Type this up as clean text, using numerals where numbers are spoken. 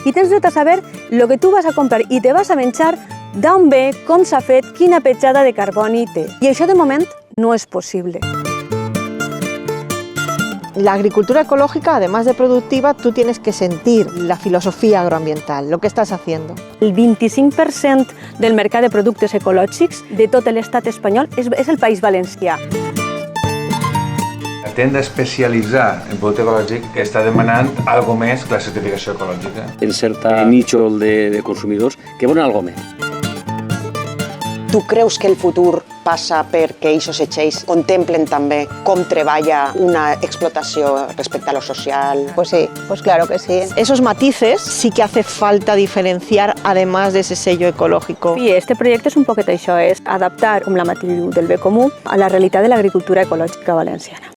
i tens dret a saber el que tu vas a comprar i te vas a menjar, d'on ve, com s'ha fet, quina petjada de carboni té. I això de moment no es posible. La agricultura ecológica, además de productiva, tú tienes que sentir la filosofía agroambiental, lo que estás haciendo. El 25% del mercat de productes ecològics de tot l'estat espanyol és el País Valencià. La tenda especialitzada en producte ecològic està demanant algo més que la certificació ecològica. En cert nicho de consumidors que volen algo més. Tu creus que el futur passa perquè aquests setxells contemplen també com treballa una explotació respecte a lo social? Pues sí, pues claro que sí. Esos matices sí que hace falta diferenciar, además de ese sello ecológico. I este projecte és un poquet això, és adaptar com la matriu del bé comú a la realitat de l'agricultura ecològica valenciana.